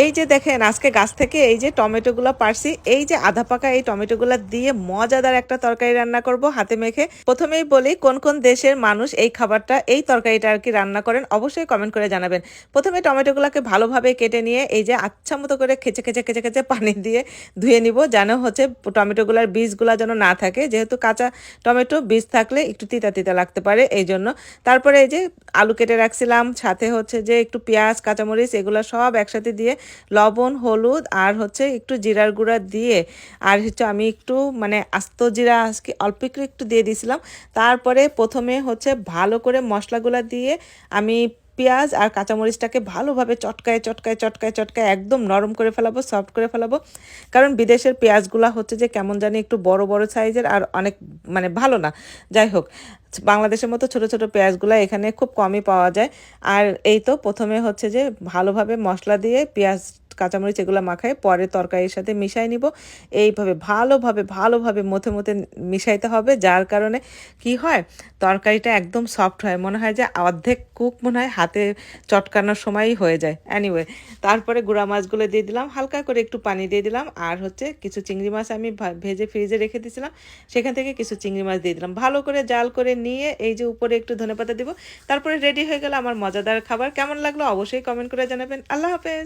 এই যে দেখেন আজকে গাছ থেকে এই যে টমেটোগুলো পারছি, এই যে আধা পাকা এই টমেটোগুলো দিয়ে মজাদার একটা তরকারি রান্না করব হাতে মেখে। প্রথমেই বলি কোন কোন দেশের মানুষ এই খাবারটা এই তরকারিটা আর কি রান্না করেন, অবশ্যই কমেন্ট করে জানাবেন। প্রথমে টমেটোগুলোকে ভালোভাবে কেটে নিয়ে এই যে আচ্ছা মতো করে খেচে খেচে খেচে খেচে পানি দিয়ে ধুয়ে নিব, যেন হচ্ছে টমেটোগুলার বীজগুলা যেন না থাকে, যেহেতু কাঁচা টমেটো বীজ থাকলে একটু তিতা তিতা লাগতে পারে এই জন্য। তারপরে এই যে আলু কেটে রাখছিলাম, সাথে হচ্ছে যে একটু পেঁয়াজ কাঁচামরিচ এগুলো সব একসাথে দিয়ে লবণ হলুদ আর হচ্ছে একটু জিরার গুঁড়া দিয়ে, আর হচ্ছে আমি একটু মানে আস্ত জিরা আজকে অল্প একটু একটু দিয়ে দিয়েছিলাম। তারপরে প্রথমে হচ্ছে ভালো করে মশলাগুলো দিয়ে আমি পেঁয়াজ আর কাঁচামরিচটাকে ভালোভাবে চটকায় চটকায় চটকায় চটকায় একদম নরম করে ফেলাবো, সফট করে ফেলাবো। কারণ বিদেশের পেঁয়াজগুলো হচ্ছে যে কেমন জানি একটু বড় বড় সাইজের আর অনেক মানে ভালো না। যাই হোক, বাংলাদেশের মতো ছোট ছোট পেঁয়াজগুলো এখানে খুব কমই পাওয়া যায়। আর এই তো প্রথমে হচ্ছে যে ভালোভাবে মশলা দিয়ে পেঁয়াজ কাঁচামরিচ এগুলো মাখায় পরে তরকারির সাথে মিশাই নিব। এইভাবে ভালোভাবে ভালোভাবে মথে মথে মিশাইতে হবে, যার কারণে কি হয় তরকারিটা একদম সফট হয়, মনে হয় যে অর্ধেক কুক মনে হয় হাতে চটকানোর সময়ই হয়ে যায়। অ্যানিওয়ে, তারপরে গুঁড়া মাছগুলো দিয়ে দিলাম, হালকা করে একটু পানি দিয়ে দিলাম, আর হচ্ছে কিছু চিংড়ি মাছ আমি ভেজে ফ্রিজে রেখে দিয়েছিলাম, সেখান থেকে কিছু চিংড়ি মাছ দিয়ে দিলাম, ভালো করে জাল করে নিয়ে এই যে উপরে একটু ধনেপাতা দিব। তারপরে রেডি হয়ে গেল আমার মজাদার খাবার। কেমন লাগলো অবশ্যই কমেন্ট করে জানাবেন। আল্লাহ হাফেজ।